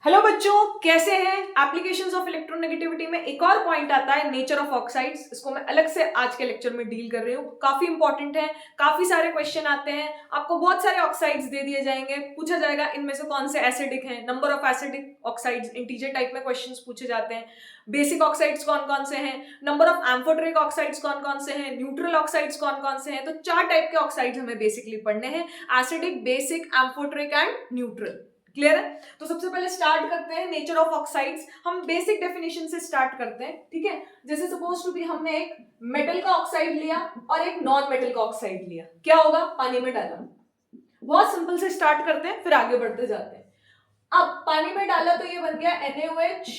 Hello बच्चों, कैसे हैं। एप्लीकेशंस ऑफ इलेक्ट्रोनेगेटिविटी में एक और पॉइंट आता है नेचर ऑफ ऑक्साइड्स। इसको मैं अलग से आज के लेक्चर में डील कर रही हूँ। काफी इंपॉर्टेंट है, काफी सारे क्वेश्चन आते हैं। आपको बहुत सारे ऑक्साइड्स दे दिए जाएंगे, पूछा जाएगा इनमें से कौन से एसिडिक हैं, number of acidic oxides, integer type में क्वेश्चंस पूछे जाते हैं। बेसिक ऑक्साइड्स कौन कौन से हैं, नंबर ऑफ एम्फोटेरिक ऑक्साइड्स कौन कौन से हैं, न्यूट्रल ऑक्साइड्स कौन कौन से हैं। तो 4 टाइप के ऑक्साइड्स हमें बेसिकली पढ़ने हैं, acidic, basic, amphoteric and neutral. Clear है। तो सबसे पहले स्टार्ट करते हैं नेचर ऑफ ऑक्साइड्स। हम बेसिक डेफिनेशन से स्टार्ट करते हैं, ठीक है। जैसे सपोज टू बी हमने एक मेटल का ऑक्साइड लिया और एक नॉन मेटल का ऑक्साइड लिया, क्या होगा, पानी में डाला। बहुत सिंपल से स्टार्ट करते हैं, फिर आगे बढ़ते जाते हैं। अब पानी में डाला तो ये बन गया NaOH,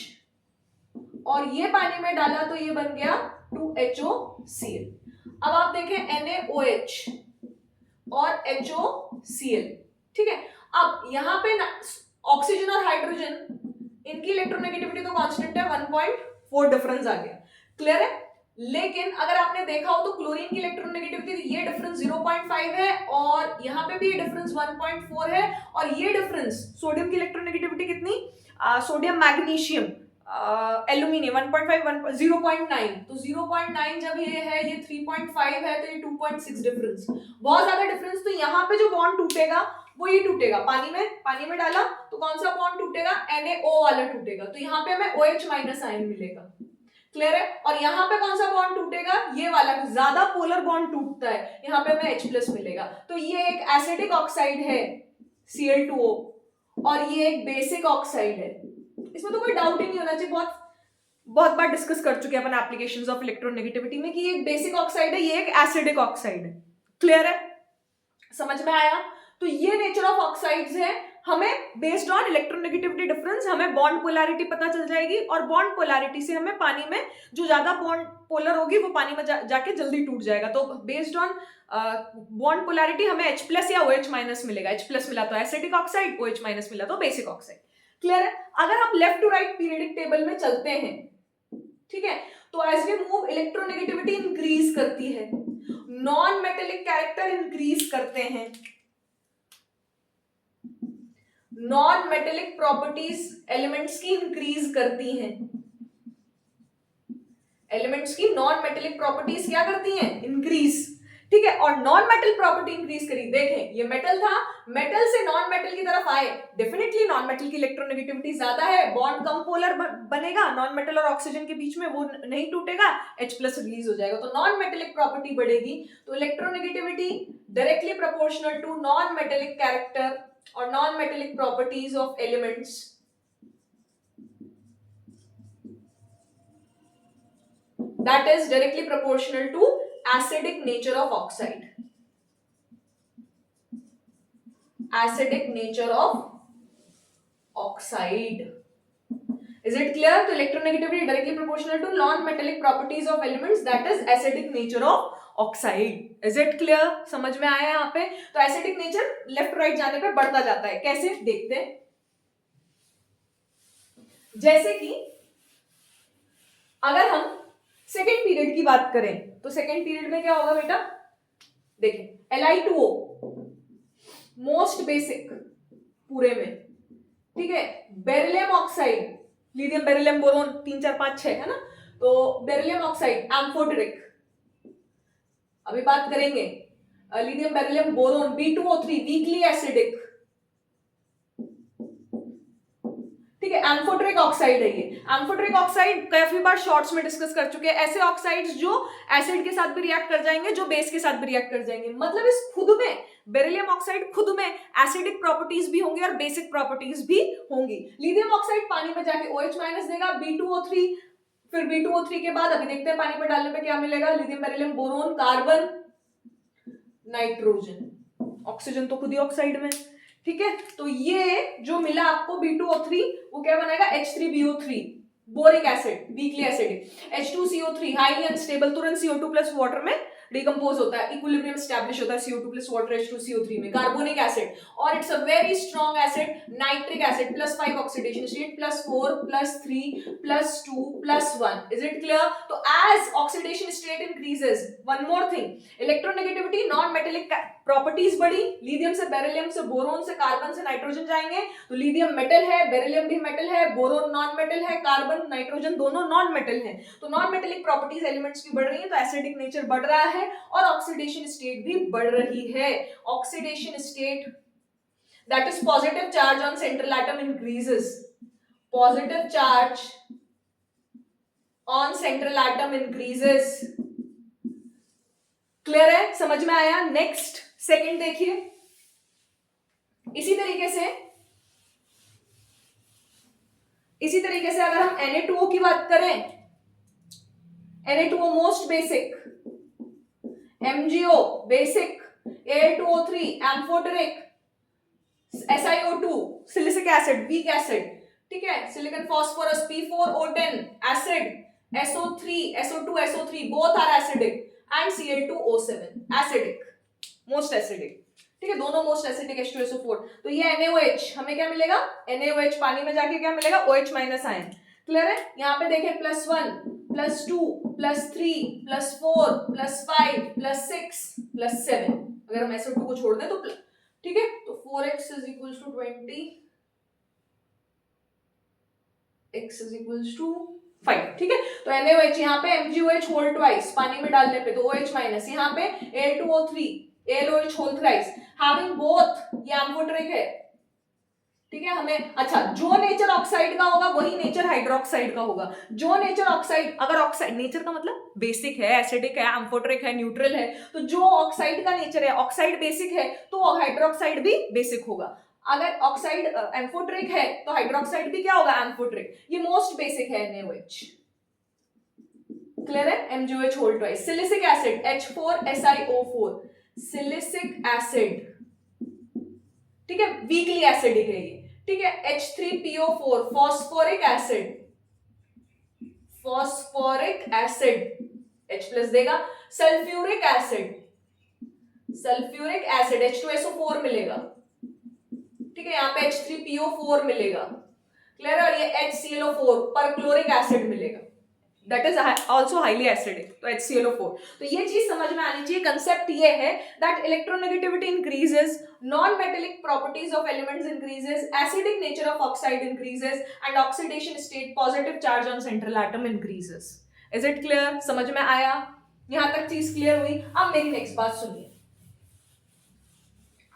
और ये पानी में डाला तो ये बन गया 2HOCl। अब आप देखें NaOH और HOCl, ठीक है। अब यहाँ पे ऑक्सीजन और हाइड्रोजन, इनकी इलेक्ट्रोनेगेटिविटी तो कांस्टेंट है, 1.4 डिफरेंस आ गया। क्लियर है। लेकिन अगर आपने देखा हो तो क्लोरीन की इलेक्ट्रोनेगेटिविटी, ये डिफरेंस 0.5 है और यहाँ पे भी ये डिफरेंस 1.4 है, और ये डिफरेंस सोडियम की इलेक्ट्रोनेगेटिविटी कितनी, सोडियम मैग्नीशियम एल्यूमिनियम 1.5 0.9, तो 0.9 जब ये है, ये 3.5 है, तो ये 2.6 डिफरेंस, बहुत ज्यादा डिफरेंस। तो यहाँ पे जो बॉन्ड टूटेगा वो ये टूटेगा, पानी में डाला तो कौन सा बॉन्ड टूटेगा, NaO वाला टूटेगा, तो यहाँ पे हमें OH माइनस आयन मिलेगा। क्लियर है। और यहाँ पे कौन सा बॉन्ड टूटेगा, ये वाला, ज्यादा पोलर बॉन्ड टूटता है, यहाँ पे हमें H+ मिलेगा। तो ये एक एसिडिक ऑक्साइड है Cl2O, और ये एक बेसिक ऑक्साइड है। इसमें तो कोई डाउट ही नहीं होना चाहिए, बहुत बार डिस्कस कर चुके हैं अपन एप्लीकेशंस ऑफ इलेक्ट्रोनेगेटिविटी में कि ये एक बेसिक ऑक्साइड है, ये एक एसिडिक ऑक्साइड है। क्लियर है, समझ में आया। तो ये नेचर ऑफ ऑक्साइड्स है। हमें बेस्ड ऑन इलेक्ट्रोनेगेटिविटी डिफरेंस हमें बॉन्ड पोलैरिटी पता चल जाएगी, और बॉन्ड पोलैरिटी से हमें पानी में जो ज्यादा बॉन्ड पोलर होगी वो पानी में जाके जल्दी टूट जाएगा। तो बेस्ड ऑन बॉन्ड पोलैरिटी हमें H+ या OH- मिलेगा। H+ मिला तो एसिडिक ऑक्साइड, OH- मिला तो बेसिक ऑक्साइड। क्लियर है। अगर हम left to right periodic table में चलते हैं, ठीक है, तो as we move electronegativity increase करती है, नॉन मेटेलिक कैरेक्टर इंक्रीज करते हैं, नॉन मेटेलिक प्रॉपर्टीज एलिमेंट्स की इंक्रीज करती हैं, एलिमेंट्स की नॉन मेटेलिक प्रॉपर्टीज क्या करती हैं, इंक्रीज, ठीक है। और नॉन मेटल प्रॉपर्टी इंक्रीज करी, देखें ये मेटल था, मेटल से नॉन मेटल की तरफ आए, डेफिनेटली नॉन मेटल की इलेक्ट्रोनेगेटिविटी ज्यादा है, बॉन्ड कम पोलर बनेगा, नॉन मेटल और ऑक्सीजन के बीच में वो नहीं टूटेगा, H+ रिलीज हो जाएगा, तो नॉन मेटेलिक प्रॉपर्टी बढ़ेगी। तो electronegativity directly proportional to non metallic character और non metallic properties of elements, that is directly proportional to acidic nature of oxide, acidic nature of oxide. Is it clear? तो electronegativity directly proportional to non-metallic properties of elements, that is acidic nature of oxide. Is it clear? समझ में आया यहाँ पे। तो acidic nature left right जाने पे बढ़ता जाता है, कैसे देखते हैं। जैसे कि अगर हम सेकेंड पीरियड की बात करें तो सेकेंड पीरियड में क्या होगा बेटा, देखें Li2O मोस्ट बेसिक पूरे में, ठीक है। Beryllium oxide, lithium beryllium boron 3 4 5 6 है ना, तो बेरिलियम ऑक्साइड एम्फोटेरिक, अभी बात करेंगे। Lithium beryllium boron B2O3 weakly acidic, ठीक है। एम्फोटेरिक ऑक्साइड है ये। एम्फोटेरिक ऑक्साइड काफी बार शॉर्ट्स में डिस्कस कर चुके हैं, ऐसे ऑक्साइड्स जो एसिड के साथ भी रिएक्ट कर जाएंगे, जो बेस के साथ भी रिएक्ट कर जाएंगे। मतलब इस खुद में बेरिलियम ऑक्साइड खुद में एसिडिक प्रॉपर्टीज भी होंगी और बेसिक प्रॉपर्टीज भी होंगी। लिथियम ऑक्साइड पानी में जाके OH- देगा, B2O3, फिर B2O3 के बाद अभी देखते हैं पानी में डालने पे क्या मिलेगा, lithium beryllium boron, carbon, nitrogen, oxygen तो खुद ही ऑक्साइड में, ठीक है। तो ये जो मिला आपको B2O3 वो क्या बनाएगा, H3BO3 boric acid, weakly acidic, H2CO3 highly unstable, तुरंत CO2 प्लस वाटर में डिकम्पोज होता है, इक्विलिब्रियम एस्टैब्लिश होता है CO2 प्लस वाटर H2CO3 में, कार्बोनिक एसिड, और it's a very strong acid, nitric acid, +5 oxidation state, +4 +3 +2 +1। Is it clear? तो as oxidation state increases, one more thing, electronegativity non metallic properties बढ़ी, lithium से beryllium से boron से carbon से nitrogen जाएंगे, तो लिथियम मेटल है, बेरिलियम भी मेटल है, बोरोन नॉन मेटल है, कार्बन नाइट्रोजन दोनों नॉन मेटल है, तो नॉन मेटेलिक प्रॉपर्टीज एलिमेंट्स की बढ़ रही है, तो एसिडिक नेचर बढ़ रहा है और ऑक्सीडेशन स्टेट भी बढ़ रही है। Oxidation state that is positive charge on central atom increases, positive charge on central atom increases. Clear है, समझ में आया? नेक्स्ट सेकंड देखिए, इसी तरीके से अगर हम Na2O की बात करें, Na2O most basic, MgO basic, Al2O3 amphoteric, SiO2 silicic acid weak acid, ठीक है, silicon phosphorus P4O10 acid, SO3 SO2 SO3 both are acidic and Cl2O7 acidic, most acidic, ठीक है, दोनों मोस्ट एसिडिक H2SO4। तो ये NaOH हमें क्या मिलेगा, NaOH पानी में जाके क्या मिलेगा, OH माइनस आयन। क्लियर है? यहाँ पे देखें +1 +2 +3 +4 +5 +6 +7, अगर हम SO2 को छोड़ दें तो ठीक है, तो 4x = 20, x = 5, ठीक है, तो NaOH यहाँ पे MgOH होल ट्वाइस पानी में डालने पे तो OH माइनस, यहाँ पे Al2O3 AlOH whole thrice, having both, ये एम्फोटेरिक है, ठीक है, हमें अच्छा जो नेचर ऑक्साइड का होगा वही नेचर हाइड्रोक्साइड का होगा। जो नेचर ऑक्साइड, अगर ऑक्साइड नेचर का मतलब बेसिक है, एसिडिक है, एम्फोटेरिक है, न्यूट्रल है, तो जो ऑक्साइड का नेचर है, ऑक्साइड बेसिक है तो हाइड्रोक्साइड भी बेसिक होगा। अगर ऑक्साइड एम्फोटेरिक है तो हाइड्रोक्साइड भी क्या होगा, एम्फोटेरिक। ये मोस्ट बेसिक है NaOH। क्लियर है? MgOH whole twice, silicic acid H4SiO4 silicic acid, ठीक है, वीकली एसिडिक है ये, ठीक है, H3PO4 phosphoric acid, phosphoric acid H+ देगा, sulphuric acid, sulphuric acid H2SO4 मिलेगा, ठीक है, यहाँ पे H3PO4 मिलेगा। क्लियर है? और ये HClO4 परक्लोरिक एसिड मिलेगा, that is also highly acidic, तो HClO4। तो ये चीज समझ में आनी चाहिए। कंसेप्ट ये है that electronegativity increases, non metallic properties of elements increases, acidic nature of oxide increases and oxidation state positive charge on central atom increases. Is it clear? समझ में आया? यहां तक चीज क्लियर हुई? अब मेरी नेक्स्ट बात सुनिए।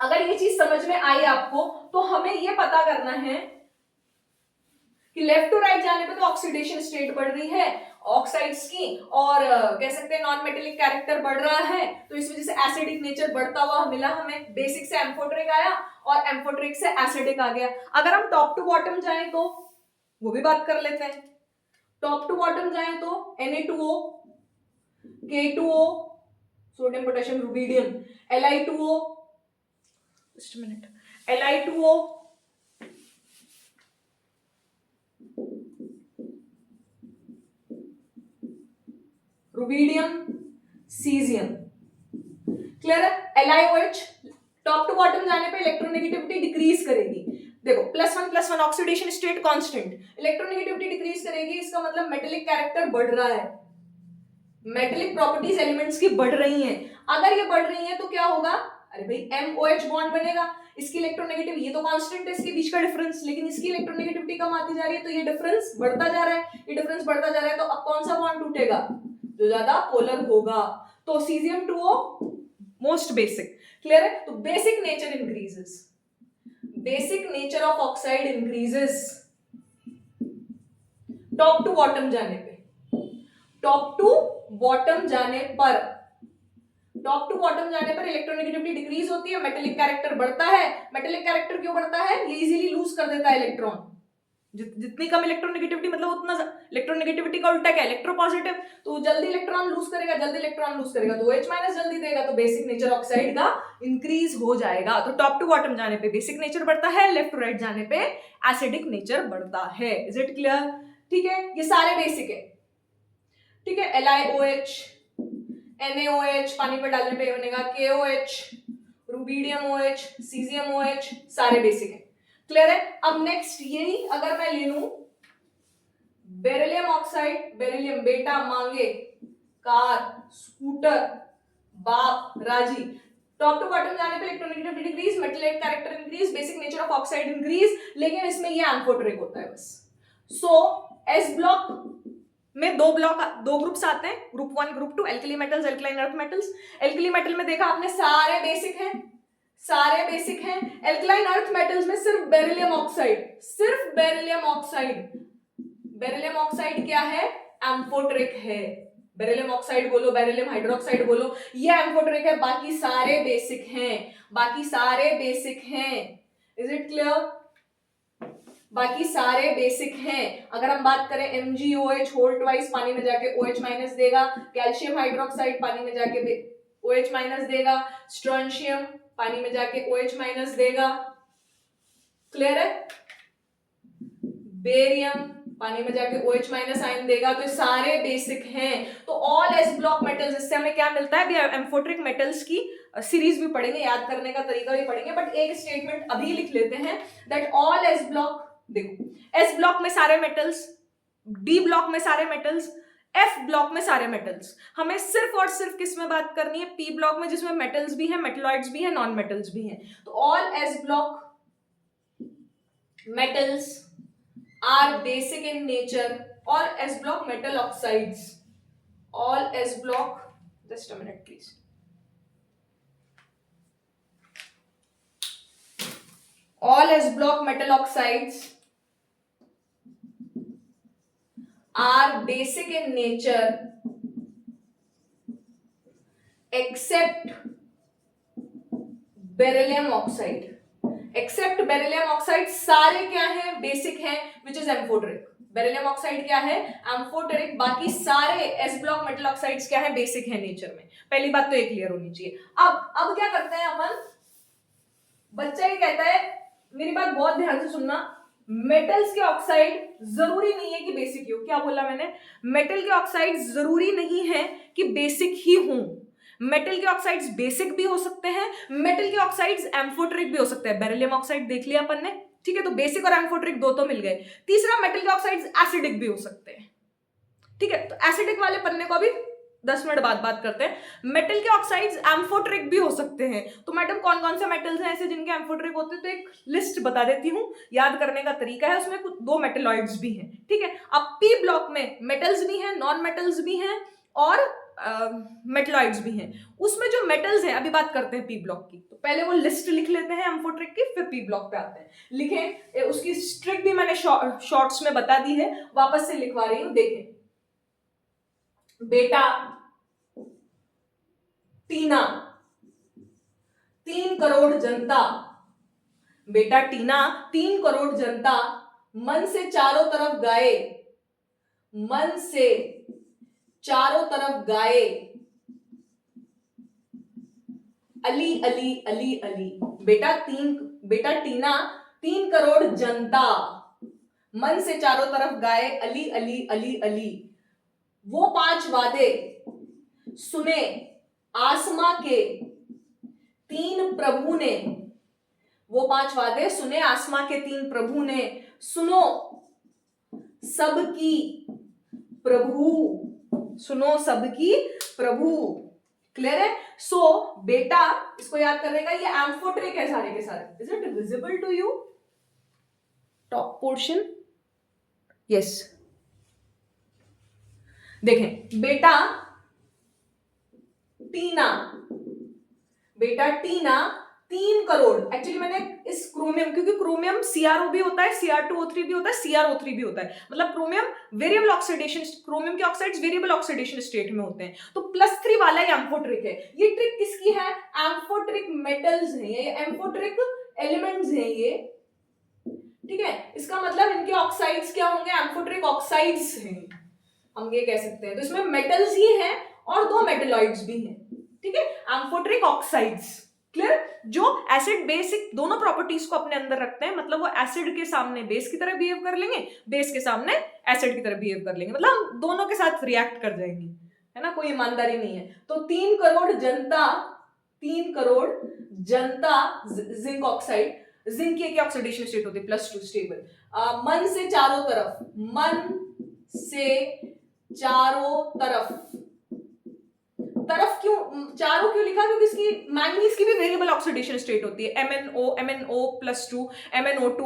अगर ये चीज समझ में आई आपको तो हमें ये पता करना है कि लेफ्ट टू राइट जाने पे तो ऑक्सीडेशन स्टेट बढ़ रही है ऑक्साइड्स की, और कह सकते हैं नॉन मेटेलिक कैरेक्टर बढ़ रहा है, तो इस वजह से एसिडिक नेचर बढ़ता हुआ मिला हमें। बेसिक से एम्फोटेरिक आया और एम्फोटेरिक से एसिडिक आ गया। अगर हम टॉप टू बॉटम जाएं तो वो भी बात कर लेते हैं। टॉप टू बॉटम जाएं तो Na2O, K2O sodium potassium rubidium, Li2O, just minute, Li2O, rubidium, caesium. Clear है? LiOH टॉप टू बॉटम जाने पे इलेक्ट्रोनेगेटिविटी डिक्रीज करेगी। देखो +1 oxidation state constant, electronegativity decrease करेगी, इसका मतलब मेटेलिक कैरेक्टर बढ़ रहा है, मेटेलिक प्रॉपर्टीज एलिमेंट्स की बढ़ रही हैं। अगर ये बढ़ रही हैं तो क्या होगा, अरे भाई MOH बॉन्ड बनेगा, इसकी इलेक्ट्रोनेगेटिव, ये तो कांस्टेंट है इसके बीच का डिफरेंस, लेकिन इसकी इलेक्ट्रोनेगेटिविटी कम आती जा रही है, तो ये डिफरेंस बढ़ता जा रहा है, ये डिफरेंस बढ़ता जा रहा है, तो अब कौन सा बॉन्ड टूटेगा, जो ज्यादा पोलर होगा, तो Cesium2O मोस्ट बेसिक। क्लियर है? तो basic nature increases, basic nature of oxide increases top to bottom जाने पे। टॉप टू बॉटम जाने पर, टॉप टू बॉटम जाने पर इलेक्ट्रोनेगेटिविटी डिक्रीज होती है, मेटेलिक कैरेक्टर बढ़ता है। मेटेलिक कैरेक्टर क्यों बढ़ता है, ये इजीली लूज कर देता है इलेक्ट्रॉन, जितनी कम इलेक्ट्रोनेगेटिविटी मतलब उतना इलेक्ट्रोनेगेटिविटी का उल्टा क्या, इलेक्ट्रोपॉजिटिव, तो जल्दी इलेक्ट्रॉन लूज करेगा, जल्दी इलेक्ट्रॉन लूज करेगा तो OH- जल्दी देगा, तो बेसिक नेचर ऑक्साइड का इंक्रीज हो जाएगा। तो टॉप टू बॉटम जाने पे बेसिक नेचर बढ़ता है, लेफ्ट टू राइट जाने पे एसिडिक नेचर बढ़ता है। Is it clear? ठीक है, ये सारे बेसिक है, ठीक है, LiOH, NaOH पानी पर डालने पे बनेगा, KOH, rubidium OH, caesium OH, सारे बेसिक है। क्लियर है? अब नेक्स्ट यही अगर मैं ले लूं बेरिलियम ऑक्साइड, बेरिलियम बेटा मांगे कार स्कूटर बाप राजी, टॉप टू बॉटम जाने पे electronegativity decrease, metal character increase, basic nature of oxide increase, लेकिन इसमें ये एम्फोटेरिक होता है बस। सो एस ब्लॉक में दो ग्रुप्स आते हैं, group 1 group 2, alkali metals, alkaline earth metals. Alkali metal में देखा आपने सारे बेसिक हैं, सारे बेसिक हैं। एल्कलाइन अर्थ मेटल्स में सिर्फ बेरिलियम ऑक्साइड, सिर्फ बेरिलियम ऑक्साइड, बेरिलियम ऑक्साइड क्या है, एम्फोटेरिक है। बेरिलियम ऑक्साइड बोलो, बेरिलियम हाइड्रोक्साइड बोलो, ये एम्फोटेरिक है, बाकी सारे बेसिक हैं, बाकी सारे बेसिक हैं। Is it clear? बाकी सारे बेसिक हैं। अगर हम बात करें MgOH होल ट्वाइस पानी में जाके OH माइनस देगा, कैल्शियम हाइड्रोक्साइड पानी में जाके OH माइनस देगा, स्ट्रोंशियम पानी में जाके OH माइनस देगा। क्लियर है? बेरियम पानी में जाके OH माइनस आयन देगा। तो सारे बेसिक हैं। तो ऑल एस ब्लॉक मेटल्स, इससे हमें क्या मिलता है, अभी एम्फोटेरिक मेटल्स की सीरीज भी पढ़ेंगे, याद करने का तरीका भी पढ़ेंगे, बट एक स्टेटमेंट अभी लिख लेते हैं दैट ऑल एस ब्लॉक, देखो एस ब्लॉक में सारे मेटल्स, डी ब्लॉक में सारे मेटल्स, एफ ब्लॉक में सारे मेटल्स। हमें सिर्फ और सिर्फ किस में बात करनी है, पी ब्लॉक में, जिसमें मेटल्स भी हैं, मेटलॉइड्स भी हैं, नॉन मेटल्स भी हैं। तो all S block metals are basic in nature, all S block metal oxides, all S block, just a minute please, all S block metal oxides are basic in nature except beryllium oxide. except beryllium oxide सारे क्या हैं, basic हैं, which is amphoteric. Beryllium oxide क्या है, amphoteric, बाकी सारे S block metal oxides क्या है, बेसिक है नेचर में। पहली बात तो ये क्लियर होनी चाहिए। अब क्या करते हैं अपन, बच्चा ये कहता है, मेरी बात बहुत ध्यान से सुनना, मेटल्स के ऑक्साइड जरूरी नहीं है कि बेसिक ही हो। क्या बोला मैंने, मेटल के ऑक्साइड जरूरी नहीं है कि बेसिक ही हों। मेटल के ऑक्साइड्स बेसिक भी हो सकते हैं, मेटल के ऑक्साइड्स एम्फोटेरिक भी हो सकते हैं। बेरिलियम ऑक्साइड देख लिया अपन ने, ठीक है, तो बेसिक और एम्फोटेरिक दो तो मिल गए। तीसरा, मेटल के ऑक्साइड्स एसिडिक भी हो सकते हैं, ठीक है, तो एसिडिक वाले पन्ने को अभी 10 मिनट बाद बात करते हैं। मेटल के ऑक्साइड्स एम्फोटेरिक भी हो सकते हैं। तो मैडम कौन कौन से मेटल्स हैं ऐसे जिनके एम्फोटेरिक होते हैं, तो एक लिस्ट बता देती हूं, याद करने का तरीका है, उसमें कुछ 2 मेटलॉइड्स भी हैं, ठीक है। अब पी ब्लॉक में मेटल्स भी हैं, नॉन मेटल्स भी हैं और मेटलॉइड्स भी हैं। उसमें जो मेटल्स हैं, अभी बात करते हैं पी ब्लॉक की, तो पहले वो लिस्ट लिख लेते हैं एम्फोटेरिक की, फिर पी ब्लॉक पे आते हैं। लिखें, उसकी ट्रिक भी मैंने शॉर्ट्स में बता दी है, वापस से लिखवा रही हूं, देखें। बेटा टीना 3 करोड़ जनता, बेटा टीना 3 करोड़ जनता मन से चारों तरफ गाए, मन से चारों तरफ गाए, अली अली अली अली। बेटा टीना 3 करोड़ जनता मन से चारों तरफ गाए, अली अली अली अली। वो 5 वादे सुने आसमां के 3 प्रभु ने, वो 5 वादे सुने आसमां के 3 प्रभु ने, सुनो सबकी प्रभु, सुनो सबकी प्रभु। क्लियर है? सो बेटा, इसको याद करने का, ये एम्फोटेरिक है सारे के सारे। Is it visible to you, top portion? Yes. देखें, बेटा टीना 3 करोड़, एक्चुअली मैंने इस क्रोमियम, क्योंकि क्रोमियम CrO भी होता है, Cr2O3 भी होता है, CrO3 भी होता है, मतलब क्रोमियम वेरिएबल ऑक्सीडेशन, क्रोमियम के ऑक्साइड्स वेरिएबल ऑक्सीडेशन स्टेट में होते हैं, तो +3 वाला ये एम्फोटेरिक है। ये ट्रिक किसकी है, एम्फोटेरिक मेटल्स हैं ये, एम्फोटेरिक एलिमेंट्स हैं ये, ठीक है। इसका मतलब इनके ऑक्साइड्स क्या होंगे, एम्फोटेरिक ऑक्साइड्स हैं, हम ये कह सकते हैं। तो इसमें मेटल्स ही हैं और 2 मेटलॉइड्स भी हैं, ठीक है, एम्फोटेरिक ऑक्साइड्स। क्लियर? जो एसिड बेसिक दोनों प्रॉपर्टीज को अपने अंदर रखते हैं, मतलब वो एसिड के सामने बेस की तरह बिहेव कर लेंगे, बेस के सामने एसिड की तरह बिहेव कर लेंगे, मतलब हम दोनों के साथ रिएक्ट कर जाएंगे, है ना, कोई ईमानदारी नहीं है। तो 3 करोड़ जनता जिंक ऑक्साइड, जिंक की ऑक्सीडेशन स्टेट होती है +2 स्टेबल, मन से चारों तरफ तरफ क्यों चारों क्यों लिखा, क्योंकि इसकी मैंगनीज की भी वेरिएबल ऑक्सीडेशन स्टेट होती है, MnO+2, MnO2,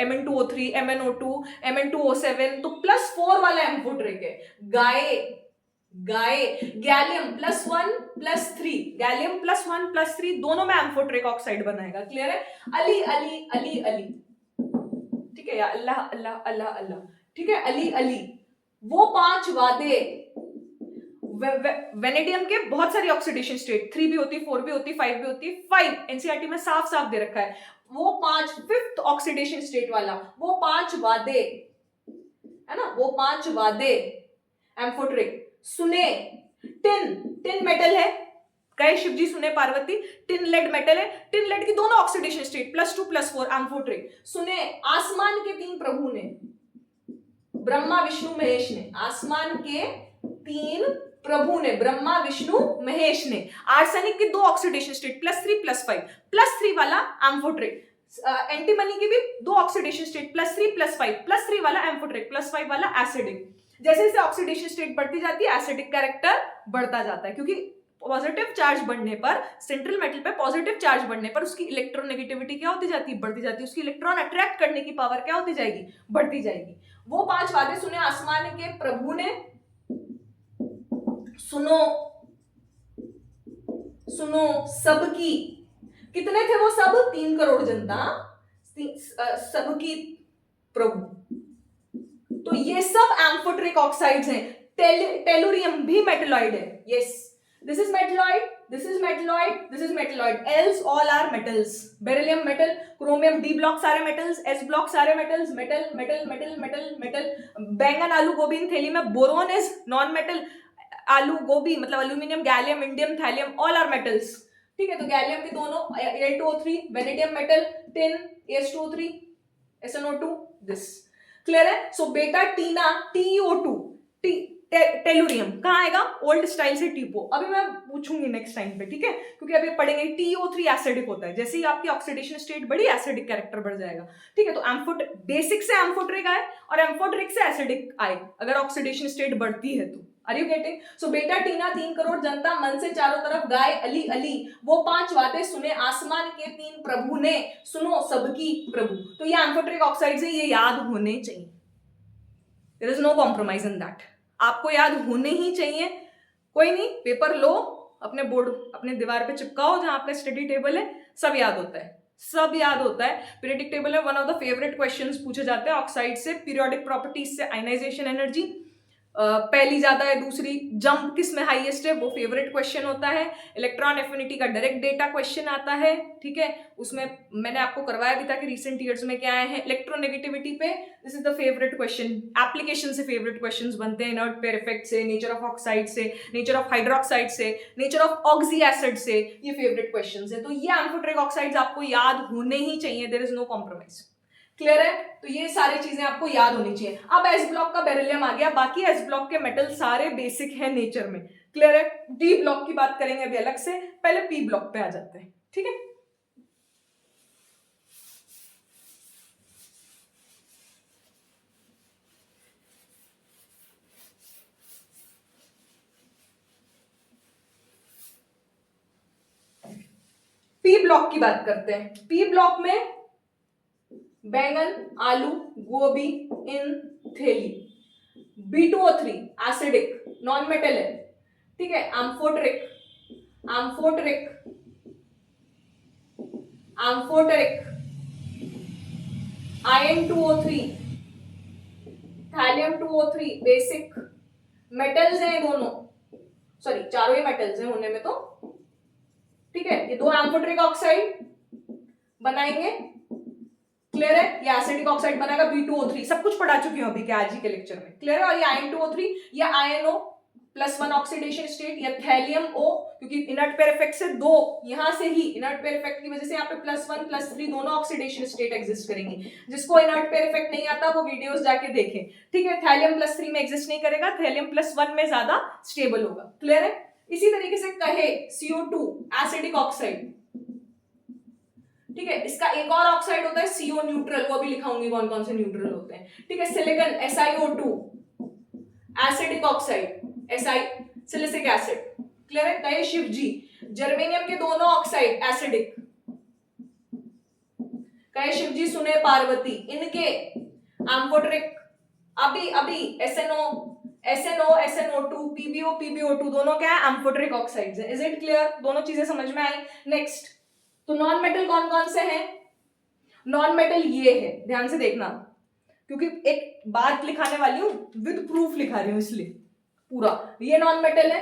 Mn2O3, MnO2, Mn2O7, तो +4 वाला एम्फोटेरिक है। गाय गैलियम +1+3, गैलियम +1+3 दोनों में एम्फोटेरिक ऑक्साइड बनाएगा। क्लियर है? अली अली अली अली, ठीक है, या अल्लाह अल्लाह अल्लाह अल्लाह, ठीक है, अली अली, वो 5 वादे। वेनेडियम के बहुत सारी ऑक्सीडेशन स्टेट, 3 भी होती, 4 भी होती, 5 भी होती, 5 एनसीईआरटी में साफ साफ दे रखा है। वो 5 फिफ्थ ऑक्सीडेशन स्टेट वाला, वो 5 वादे है ना, वो 5 वादे एम्फोटेरिक। सुने, टिन मेटल है, कहे शिवजी सुने पार्वती, टिन लेड मेटल है, टिन लेड की दोनों ऑक्सीडेशन स्टेट +2+4 एम्फोटेरिक। सुने, आसमान के 3 प्रभु ने, ब्रह्मा विष्णु महेश ने, आसमान के 3 प्रभु ने, ब्रह्मा विष्णु महेश ने। आर्सेनिक की 2 ऑक्सीडेशन स्टेट +3+5, +3 वाला एम्फोटेरिक। एंटीमनी की भी 2 ऑक्सीडेशन स्टेट +3+5, +3 वाला एम्फोटेरिक, +5 वाला एसिडिक। जैसे जैसे ऑक्सीडेशन स्टेट बढ़ती जाती है एसिडिक कैरेक्टर बढ़ता जाता है, क्योंकि पॉजिटिव चार्ज बढ़ने पर, सेंट्रल मेटल पे पॉजिटिव चार्ज बढ़ने पर उसकी इलेक्ट्रोनेगेटिविटी क्या होती जाती है, बढ़ती जाती है, उसकी इलेक्ट्रॉन अट्रैक्ट करने की पावर क्या होती जाएगी, बढ़ती जाएगी। वो 5 वादे सुने आसमान के प्रभु ने। सुनो सुनो सबकी, कितने थे वो सब, 3 करोड़ जनता, सबकी प्रभु। तो ये सब एम्फोटेरिक ऑक्साइड्स हैं। टेलुरियम भी मेटलॉइड है, yes, this is metalloid, this is metalloid, this is metalloid, else all are metals. Beryllium metal, chromium, D block सारे मेटल्स, एस ब्लॉक सारे metals, metal metal metal metal metal. बैंगन आलू गोभी थैली में बोरोन इज नॉन मेटल, आलू गोभी मतलब aluminium, gallium, indium, thallium, all are metals. ठीक है, तो गैलियम के दोनों Al2O3, vanadium metal, tin As2O3, SnO2, this. Clear है? सो बेटा टीना TeO2, टेलुरियम कहाँ आएगा, ओल्ड स्टाइल से टीपो। अभी मैं पूछूंगी नेक्स्ट टाइम पे, ठीक है, क्योंकि अभी पढ़ेंगे TeO3 एसिडिक होता है, जैसे ही आपकी ऑक्सीडेशन स्टेट बढ़ी एसिडिक कैरेक्टर बढ़ जाएगा। ठीक है, तो बेसिक से एम्फोटेरिक आए और एम्फोटेरिक से एसिडिक आए अगर ऑक्सीडेशन स्टेट बढ़ती है तो। Are you getting? सो बेटा टीना 3 करोड़ जनता, मन से चारों तरफ गाय अली अली, वो 5 बातें सुने आसमान के 3 प्रभु ने, सुनो सबकी प्रभु। तो ये एम्फोटेरिक ऑक्साइड्स है, ये याद होने चाहिए, there is no compromise in that, आपको याद होने ही चाहिए। कोई नहीं, पेपर लो, अपने बोर्ड अपने दीवार पे चिपकाओ जहां आपका स्टडी टेबल है, सब याद होता है, सब याद होता है। पीरियोडिक टेबल में one of the favourite questions पूछे जाते हैं ऑक्साइड से, पीरियोडिक प्रॉपर्टीज से, आयनाइजेशन एनर्जी पहली ज्यादा है, दूसरी जंप किस में हाईएस्ट है, वो फेवरेट क्वेश्चन होता है। इलेक्ट्रॉन एफिनिटी का डायरेक्ट डेटा क्वेश्चन आता है, ठीक है, उसमें मैंने आपको करवाया भी था कि रिसेंट ईयर्स में क्या आए हैं। इलेक्ट्रोनेगेटिविटी पे this is the favourite question, application से फेवरेट क्वेश्चंस बनते हैं, इनर्ट पेयर इफेक्ट से, नेचर ऑफ ऑक्साइड से, नेचर ऑफ हाइड्रोक्साइड से, नेचर ऑफ ऑक्सी एसिड से, ये फेवरेट क्वेश्चन है। तो ये एम्फोटेरिक ऑक्साइड्स आपको याद होने ही चाहिए, there is no compromise. Clear है? तो ये सारी चीजें आपको याद होनी चाहिए। अब एस ब्लॉक का बेरिलियम आ गया, बाकी एस ब्लॉक के मेटल सारे बेसिक है नेचर में। क्लियर है? डी ब्लॉक की बात करेंगे अभी अलग से, पहले पी ब्लॉक पे आ जाते हैं, ठीक है। पी ब्लॉक की बात करते हैं। पी ब्लॉक में बैंगन, आलू, गोभी इन थैली, B2O3 एसिडिक नॉन मेटल है, ठीक है, amphoteric amphoteric amphoteric, Iron2O3, thallium 2O3 basic metals हैं दोनों, सॉरी चारों ही मेटल्स हैं होने में तो, ठीक है। ये दो एम्फोटेरिक ऑक्साइड बनाएंगे, क्लियर है, ये एसिडिक ऑक्साइड बनाएगा B2O3, सब कुछ पढ़ा चुकी हूं अभी के आज ही के लेक्चर में, क्लियर है। और ये Iron2O3 या INO+1 ऑक्सीडेशन स्टेट या थैलियम O, क्योंकि इनर्ट पेयर इफेक्ट से दो, यहां से ही इनर्ट पेयर इफेक्ट की वजह से यहाँ पे +1 +3 दोनों ऑक्सीडेशन स्टेट एग्जिस्ट करेंगे। जिसको इनर्ट पेयर इफेक्ट नहीं आता वो वीडियोस जाके देखें, ठीक है। थैलियम +3 में एग्जिस्ट नहीं करेगा, थैलियम +1 में ज्यादा स्टेबल होगा, क्लियर है। इसी तरीके से कहे CO2 एसिडिक ऑक्साइड, ठीक है, इसका एक और ऑक्साइड होता है CO न्यूट्रल, वो भी लिखाऊंगी कौन कौन से न्यूट्रल होते हैं, ठीक है। Silicon SiO2 acidic oxide, Si silicic acid, clear है? कहे शिव जी, जर्मेनियम के दोनों ऑक्साइड एसिडिक, कहे शिव जी सुने पार्वती, इनके एम्फोटेरिक, अभी SNO2 PbO दोनों क्या है? एम्फोटेरिक ऑक्साइड्स है। Is it clear? दोनों चीजें समझ में आई? नेक्स्ट, तो नॉन मेटल कौन कौन से हैं? नॉन मेटल ये है, ध्यान से देखना, क्योंकि एक बात लिखाने वाली हूं, विद प्रूफ लिखा रही हूं इसलिए पूरा। ये नॉन मेटल है,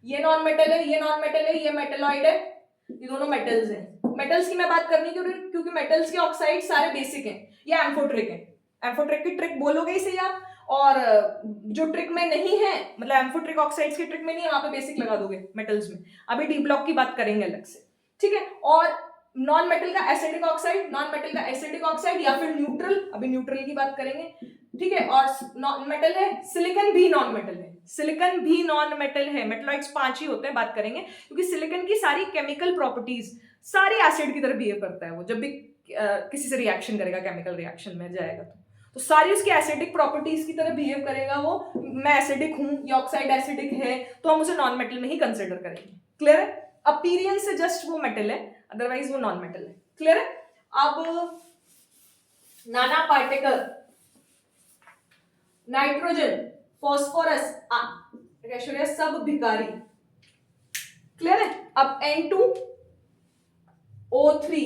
ये नॉन मेटल है, ये नॉन मेटल है, ये मेटलॉइड है, ये दोनों मेटल्स हैं। मेटल्स की मैं बात करनी क्योंकि मेटल्स के ऑक्साइड सारे बेसिक हैं, ये एम्फोटेरिक है। एम्फोटेरिक की ट्रिक बोलोगे ही सही आप, और जो ट्रिक में नहीं है, मतलब एम्फोटेरिक ऑक्साइड्स की ट्रिक में नहीं है, वहां पे बेसिक लगा दोगे मेटल्स में। अभी डी ब्लॉक की बात करेंगे अलग से, ठीक है? और नॉन मेटल का एसिडिक ऑक्साइड, नॉन मेटल का एसिडिक ऑक्साइड या फिर न्यूट्रल, अभी न्यूट्रल की बात करेंगे, ठीक है? और नॉन मेटल है सिलिकॉन भी नॉन मेटल है, सिलिकॉन भी नॉन मेटल है। मेटलॉइड्स 5 ही होते हैं, बात करेंगे, क्योंकि सिलिकॉन की सारी केमिकल प्रॉपर्टीज सारी एसिड की तरह बिहेव करता है। वो जब भी किसी से रिएक्शन करेगा, केमिकल रिएक्शन में जाएगा तो सारी उसकी एसिडिक प्रॉपर्टीज की तरह बिहेव करेगा वो। मैं एसिडिक हूं या ऑक्साइड एसिडिक है तो हम उसे नॉन मेटल में ही कंसिडर करेंगे। क्लियर है? अपीरियंस से जस्ट वो मेटल है, अदरवाइज वो नॉन मेटल है। क्लियर है? अब नाना पार्टिकल, नाइट्रोजन, फास्फोरस, ऐश्वर्या सब भिकारी। क्लियर है? अब N2O3,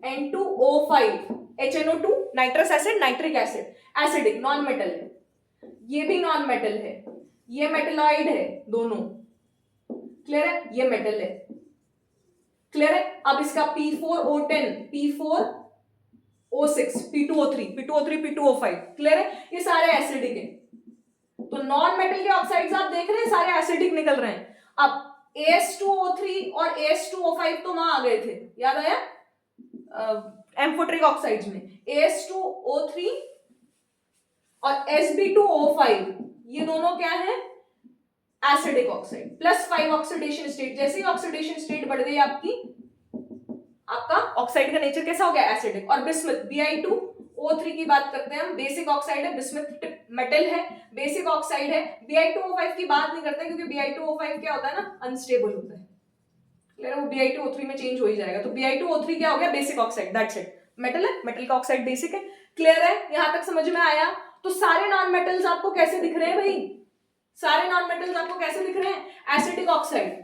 N2O5, HNO2, nitrous acid, nitric acid, acidic, non metal है। ये भी नॉन मेटल है, ये मेटलॉइड है दोनों। क्लियर है? ये मेटल है। क्लियर है? अब इसका P4O10, P4O6, P2O3, P2O5, clear है? ये सारे एसिडिक है। तो नॉन मेटल के ऑक्साइड्स आप देख रहे हैं सारे एसिडिक निकल रहे हैं। अब AS2O3 और AS2O5 तो वहां आ गए थे, याद आया? एम्फोटेरिक ऑक्साइड्स में AS2O3 और Sb2O5, ये दोनों क्या है? Acidic oxide. +5 ऑक्सीडेशन स्टेट, जैसे ही ऑक्सीडेशन स्टेट बढ़ गई आपकी, आपका ऑक्साइड का नेचर कैसा हो गया? एसिडिक। और बिस्मथ Bi2O3 की बात करते हैं हम, बेसिक ऑक्साइड है, बिस्मथ मेटल है, बेसिक ऑक्साइड है। Bi2O5 की बात नहीं करते क्योंकि Bi2O5 क्या होता है ना, अनस्टेबल होता है। क्लियर है? वो Bi2O3 में चेंज हो ही जाएगा। तो Bi2O3 क्या हो गया? Basic oxide, that's it. Metal है, मेटल का ऑक्साइड बेसिक है। क्लियर है? यहां तक समझ में आया? तो सारे नॉन मेटल्स आपको कैसे दिख रहे हैं भाई? सारे नॉन मेटल्स आपको कैसे दिख रहे हैं? Acidic oxide.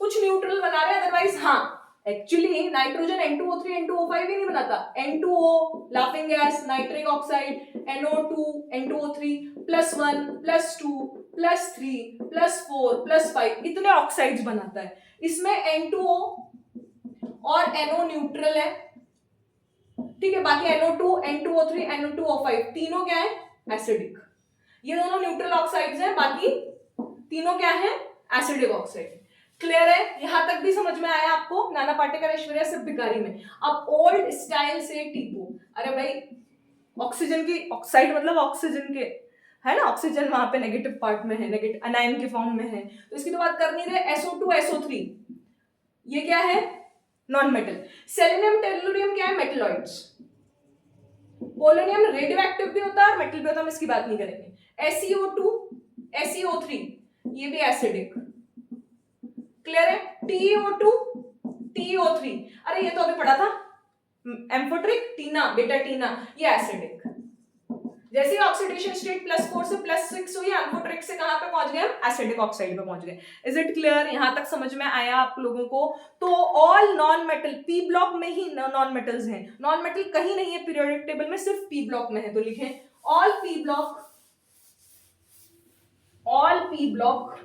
कुछ न्यूट्रल बना रहे हैं, अदरवाइज हाँ, एक्चुअली नाइट्रोजन N2O3 N2O5 ही नहीं बनाता। N2O laughing gas, nitric oxide, NO2 N2O3 +1 +2 +3 +4 +5 इतने ऑक्साइड्स बनाता है। इसमें N2O और NO न्यूट्रल है, ठीक है? बाकी NO2 N2O3 N2O5 तीनों क्या है? एसिडिक। ये दोनों न्यूट्रल ऑक्साइड्स हैं, बाकी तीनों क्या है? Acidic oxide. क्लियर है? यहां तक भी समझ में आया आपको? नाना पार्टिकल ऐश्वर्या सब भिखारी में। अब ओल्ड स्टाइल से टीपो, अरे भाई ऑक्सीजन की ऑक्साइड मतलब ऑक्सीजन के है ना, ऑक्सीजन वहां पे नेगेटिव पार्ट में है, नेगेटिव अनायन के फॉर्म में है, तो इसकी तो बात कर नहीं रहे। SO2 SO3 ये क्या है? Non metal. सेलेनियम टेलुरियम क्या है? मेटलॉइड्स। पोलोनियम रेडियो एक्टिव भी होता है और मेटल भी होता है, हम इसकी बात नहीं करेंगे। SeO2 SeO3 ये भी एसिडिक। क्लियर है? TeO2 TeO3, अरे ये तो अभी पढ़ा था, एम्फोटेरिक, टीना, बेटा टीना, ये एसिडिक। जैसे ऑक्सीडेशन स्टेट +4 से +6 हुई, एम्फोटेरिक से कहां पे पहुंच गए? एसिडिक ऑक्साइड पे पहुंच गए। Is it clear? यहां तक समझ में आया आप लोगों को? तो all non metal P block में ही नॉन मेटल्स हैं, नॉन मेटल कहीं नहीं है पीरियोडिक टेबल में, सिर्फ पी ब्लॉक में है। तो लिखें all P block, all P block,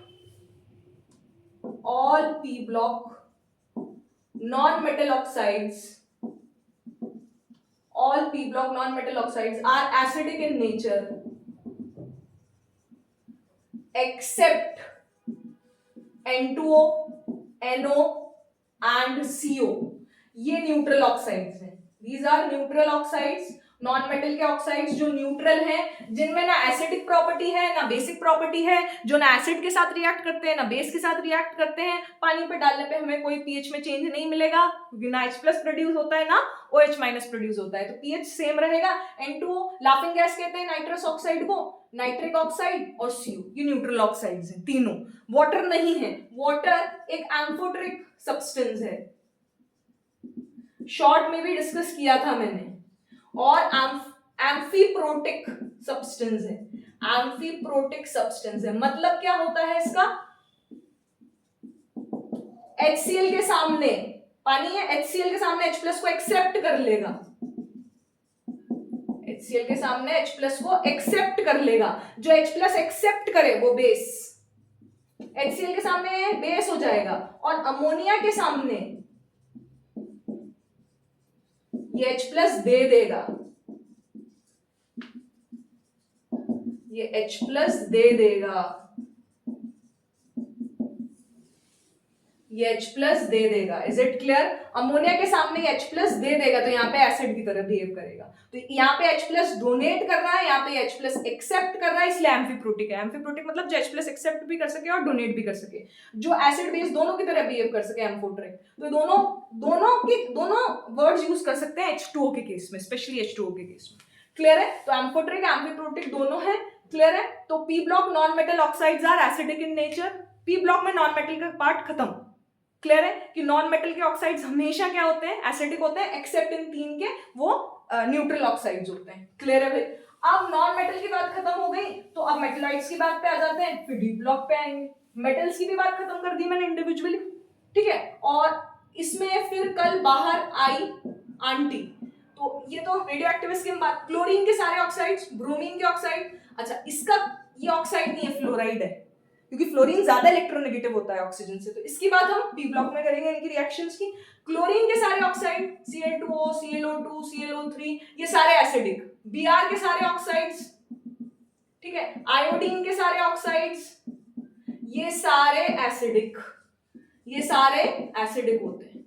all p block non-metal oxides, all p block non-metal oxides are acidic in nature except N2O, NO and CO, ये neutral oxides हैं। These are neutral oxides non metal के oxides जो neutral हैं, जिनमें ना acidic property है ना basic property है, जो ना एसिड के साथ रिएक्ट करते हैं ना बेस के साथ रिएक्ट करते हैं, पानी पे डालने पे हमें कोई पीएच में चेंज नहीं मिलेगा क्योंकि ना H+ प्रोड्यूस होता है ना OH- प्रोड्यूस होता है, तो पीएच सेम रहेगा। N2O लाफिंग गैस कहते हैं नाइट्रस ऑक्साइड को, नाइट्रिक ऑक्साइड और CO ये न्यूट्रल ऑक्साइड्स हैं तीनों। वाटर नहीं है, वाटर एक एम्फोटेरिक सब्सटेंस है, शॉर्ट में भी डिस्कस किया था मैंने, और एम्फीप्रोटिक सब्सटेंस है, एम्फीप्रोटिक सब्सटेंस है। मतलब क्या होता है इसका, HCl के सामने पानी है, HCl के सामने H+ को एक्सेप्ट कर लेगा, HCl के सामने H+ को एक्सेप्ट कर लेगा, जो H+ एक्सेप्ट करे वो बेस, HCl के सामने बेस हो जाएगा, और अमोनिया के सामने ये H+ दे देगा, ये H+ दे देगा, ये H+ दे देगा। Is it clear? अमोनिया के सामने ये H+ दे देगा तो यहाँ पे एसिड की तरह बिहेव करेगा, तो यहाँ पे H+ डोनेट कर रहा है, यहाँ पे H+ एक्सेप्ट कर रहा है, इसलिए एम्फीप्रोटिक है। एम्फीप्रोटिक मतलब जो H+ एक्सेप्ट भी कर सके और डोनेट भी कर सके, जो एसिड बेस दोनों की तरह बिहेव कर सके, एम्फोटेरिक। तो दोनों वर्ड्स यूज कर सकते हैं H2O के केस में, स्पेशली H2O के केस में। क्लियर है? तो एम्फोटेरिक एम्फीप्रोटिक दोनों है। क्लियर है? तो P block non metal oxides are acidic in nature. P block में नॉन मेटल का पार्ट खत्म। क्लियर है कि नॉन मेटल के ऑक्साइड्स हमेशा क्या होते हैं, एसिडिक होते हैं, एक्सेप्ट इन तीन के वो न्यूट्रल ऑक्साइड्स होते हैं। क्लियर है भाई? अब नॉन मेटल की बात खत्म हो गई, तो अब मेटलॉइड्स की बात पे आ जाते हैं, फिर डी ब्लॉक पे आएंगे। मेटल्स की भी बात खत्म कर दी मैंने इंडिविजुअली, ठीक है। और इसमें फिर कल बाहर आई आंटी, तो ये तो रेडियो एक्टिविस्ट की बात, क्लोरीन के सारे ऑक्साइड्स, ब्रोमीन के ऑक्साइड, अच्छा इसका ये ऑक्साइड नहीं है, फ्लोराइड है, क्योंकि फ्लोरीन ज्यादा इलेक्ट्रोनेगेटिव होता है ऑक्सीजन से, तो इसकी बात हम पी ब्लॉक में करेंगे, इनकी रिएक्शंस की। क्लोरीन के सारे ऑक्साइड Cl2O, ClO2, ClO3 ये सारे एसिडिक, Br के सारे ऑक्साइड्स, ठीक है, आयोडीन के सारे ऑक्साइड्स ये सारे एसिडिक, ये सारे एसिडिक होते हैं।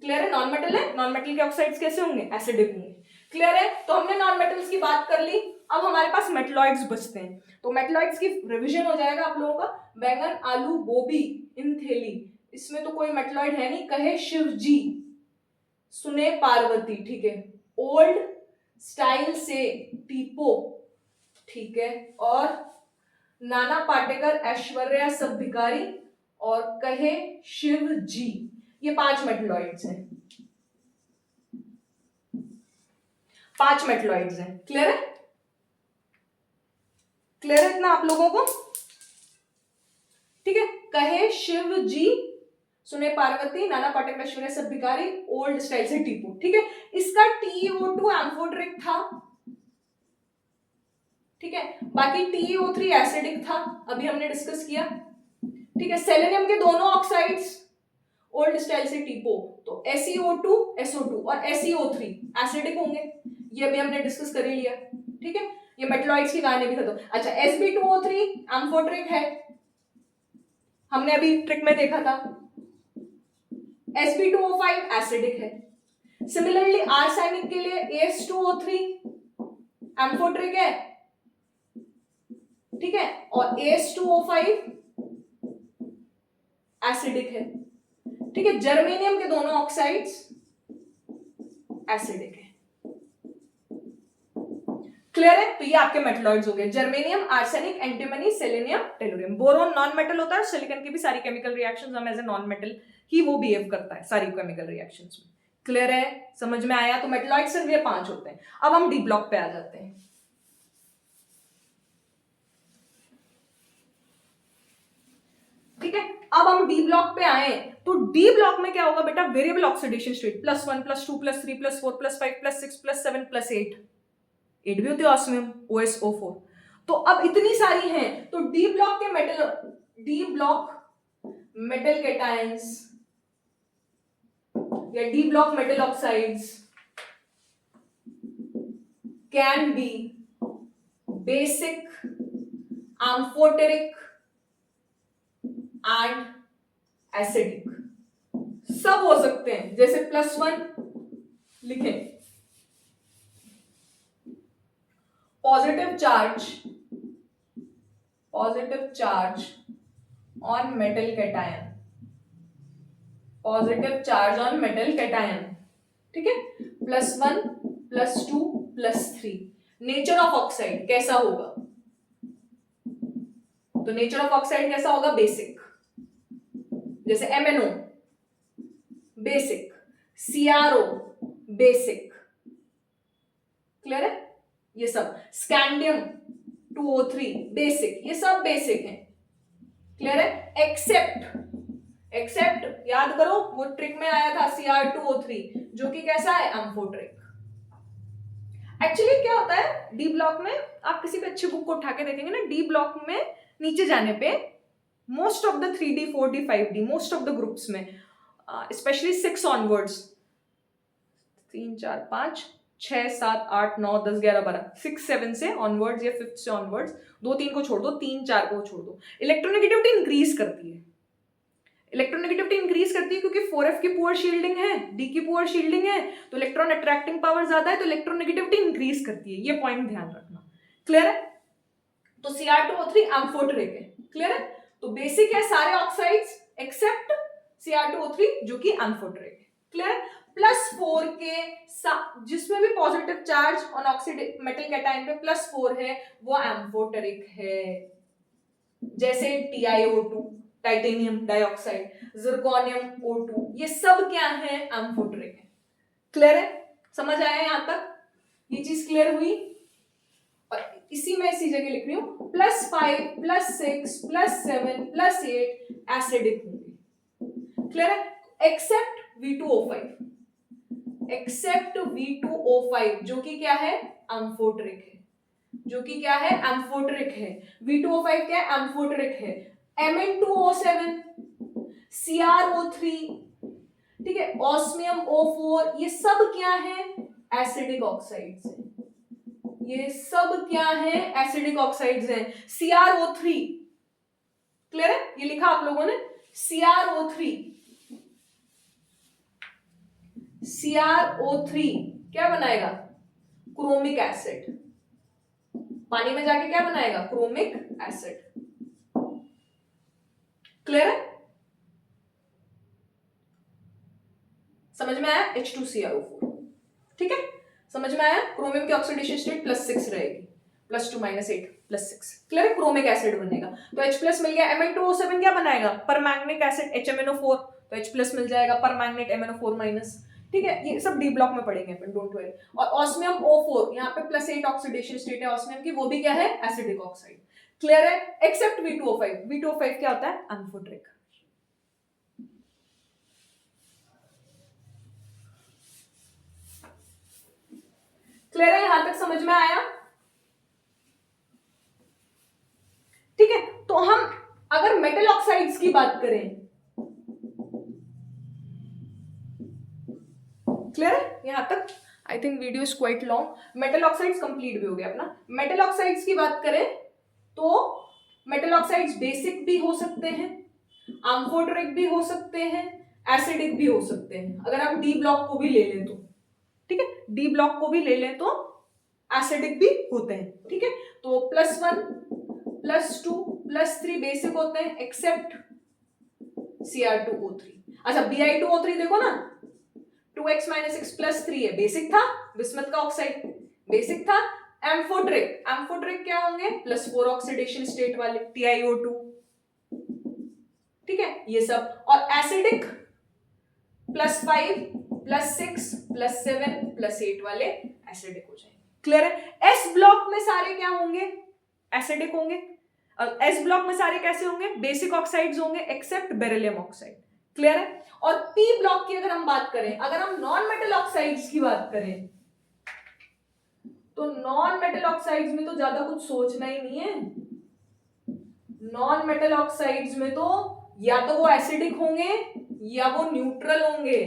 क्लियर है? नॉन मेटल है, नॉन मेटल के ऑक्साइड्स कैसे होंगे, एसिडिक होंगे। क्लियर है? तो हमने नॉन मेटल्स की बात कर ली, अब हमारे पास मेटलॉइड्स बचते हैं, तो मेटलॉइड्स की रिवीजन हो जाएगा आप लोगों का। बैंगन, आलू, गोभी, इन थैली, इसमें तो कोई मेटलॉइड है नहीं, कहे शिव जी, सुने पार्वती, ठीक है, ओल्ड स्टाइल से टीपो, ठीक है, और नाना पाटेकर, ऐश्वर्या सब भिखारी, और कहे शिव जी, ये 5 मेटलॉइड्स हैं, 5 मेटलॉइड्स हैं। क्लियर है? क्लियर है इतना आप लोगों को? ठीक है, कहे शिव जी, सुने पार्वती, नाना पाटेकर, ऐश्वर्या सब भिखारी, ओल्ड स्टाइल से टीपो, ठीक है। इसका TiO2 एम्फोटेरिक था, ठीक है, बाकी TiO3 एसिडिक था, अभी हमने डिस्कस किया, ठीक है। सेलेनियम के दोनों ऑक्साइड्स ओल्ड स्टाइल से टीपो, तो SeO2, SO2 और SeO3 एसिडिक होंगे, ये भी हमने डिस्कस कर ही लिया, ठीक है। ये मेटलॉइड्स की कहानी भी खत्म। अच्छा, Sb2O3 एम्फोटेरिक है, हमने अभी ट्रिक में देखा था। Sb2O5 एसिडिक है। सिमिलरली आर्सेनिक के लिए AS2O3 एम्फोटेरिक है, ठीक है, और AS2O5 एसिडिक है, ठीक है। जर्मेनियम के दोनों ऑक्साइड्स एसिडिक है। क्लियर है? तो ये आपके मेटलॉइड्स हो गए, germanium, arsenic, antimony, selenium, tellurium. Boron non metal होता है, सिलिकॉन की भी सारी केमिकल रिएक्शंस हम एज ए नॉन मेटल ही वो बिहेव करता है सारी केमिकल रिएक्शंस में। क्लियर है? समझ में आया? तो मेटलॉइड सिर्फ ये 5 होते हैं। अब हम डी ब्लॉक पे आ जाते हैं, ठीक है। अब हम डी ब्लॉक पे आए, तो डी ब्लॉक में क्या होगा बेटा, वेरिएबल ऑक्सीडेशन स्टेट, +1 +2 +3 +4 +5 +6 +7 +8, 8 भी होती है ऑस्मियम, OSO4। तो अब इतनी सारी हैं, तो डी ब्लॉक के metal, D block metal cations या D block metal oxides can be basic, amphoteric and acidic, सब हो सकते हैं। जैसे +1 लिखें, positive charge on metal cation, positive charge on metal cation, ठीक है, +1 +2 +3। नेचर ऑफ ऑक्साइड कैसा होगा? तो नेचर ऑफ ऑक्साइड कैसा होगा? बेसिक, जैसे MnO basic, CrO basic, clear है? ये सब स्कैंडियम 2O3 बेसिक, ये सब बेसिक है, क्लियर है? एक्सेप्ट याद करो, वो ट्रिक में आया था Cr2O3 जो कि कैसा है? एम्फोटेरिक। एक्चुअली क्या होता है डी ब्लॉक में, आप किसी भी अच्छी बुक को उठा के देखेंगे ना, डी ब्लॉक में नीचे जाने पे most of the 3D 4D 5D most of the groups में स्पेशली 6 ऑनवर्ड्स, 3 4 5 6 7 8 9 10 11 12 6 7 से ऑनवर्ड्स या 5th से ऑनवर्ड्स, 2 3 को छोड़ दो, 3 4 को छोड़ दो, इलेक्ट्रोनेगेटिविटी इंक्रीज करती है। इलेक्ट्रोनेगेटिविटी इंक्रीज करती है क्योंकि 4f की पुअर शील्डिंग है, d की पुअर शील्डिंग है, तो इलेक्ट्रॉन अट्रैक्टिंग पावर ज्यादा है, तो इलेक्ट्रोनेगेटिविटी इंक्रीज करती है। ये पॉइंट ध्यान रखना, क्लियर है? तो Cr2O3 एम्फोटेरिक है, क्लियर है? तो बेसिक है सारे ऑक्साइड्स एक्सेप्ट Cr2O3 जो कि एम्फोटेरिक है, क्लियर है? +4 के जिसमें भी positive charge on oxide metal cation पे +4 है वो एम्फोटेरिक है, जैसे TiO2 titanium dioxide, zirconium O2, ये सब क्या है? एम्फोटेरिक है, क्लियर है? समझ आया यहां तक? ये चीज क्लियर हुई? और इसी में इसी जगह लिख रही हूं +5 +6 +7 +8 एसिडिक होंगे, क्लियर है? एक्सेप्ट V2O5, एक्सेप्ट V2O5 जो कि क्या है? एम्फोटेरिक है, जो कि क्या है? एम्फोटेरिक है। V2O5 क्या है? एम्फोटेरिक है। Mn2O7, CrO3, ठीक है, ऑस्मियम O4, ये सब क्या है? एसिडिक ऑक्साइड्स हैं। ये सब क्या है? एसिडिक ऑक्साइड्स हैं। CrO3, क्लियर है? ये लिखा आप लोगों ने CrO3 क्या बनाएगा? Chromic acid. पानी में जाके क्या बनाएगा? क्रोमिक एसिड, क्लियर है? समझ में आया? H2CrO4, ठीक है, समझ में आया? क्रोमियम की ऑक्सीडेशन स्टेट +6 रहेगी, +2 -8 +6, क्लियर है? क्रोमिक एसिड बनेगा, तो H+ मिल गया। Mn2O7 क्या बनाएगा? परमैंगनिक एसिड HMnO4, तो H+ मिल जाएगा, परमैंगनेट MnO4-, ठीक है? ये सब डी ब्लॉक में पढ़ेंगे अपन, डोंट वरी। और ऑस्मियम O4 यहाँ पे +8 ऑक्सीडेशन स्टेट है ऑस्मियम की, वो भी क्या है? एसिडिक ऑक्साइड, क्लियर है? एक्सेप्ट V2O5, V2O5 क्या होता है? एम्फोटेरिक। क्लियर है? यहां तक समझ में आया? ठीक है, तो हम अगर मेटल ऑक्साइड्स की बात करें, क्लियर है यहां तक? I think video is quite long. Metal oxides complete भी हो गया अपना। मेटल ऑक्साइड्स की बात करें तो मेटल ऑक्साइड्स बेसिक भी हो सकते हैं, एम्फोटेरिक भी हो सकते हैं, एसिडिक भी हो सकते हैं। अगर हम डी ब्लॉक को भी ले लें तो, ठीक है, डी ब्लॉक को भी ले लें तो एसिडिक भी होते हैं, ठीक है? तो +1 +2 +3 बेसिक होते हैं एक्सेप्ट Cr2O3। अच्छा, Bi2O3 देखो ना, 2x - x +3 है, बेसिक था, बिस्मथ का ऑक्साइड बेसिक था। एम्फोटेरिक क्या होंगे? +4 ऑक्सीडेशन स्टेट वाले TiO2, ठीक है, ये सब। और एसिडिक +5 +6 +7 +8 वाले एसिडिक हो जाएंगे, क्लियर है? एस ब्लॉक में सारे क्या होंगे? एसिडिक होंगे। एस ब्लॉक में सारे कैसे होंगे? बेसिक ऑक्साइड्स होंगे एक्सेप्ट बेरिलियम ऑक्साइड, क्लियर है? और पी ब्लॉक की अगर हम बात करें, अगर हम नॉन मेटल ऑक्साइड्स की बात करें, तो नॉन मेटल ऑक्साइड्स में तो ज्यादा कुछ सोचना ही नहीं है। नॉन मेटल ऑक्साइड्स में तो या तो वो एसिडिक होंगे या वो न्यूट्रल होंगे,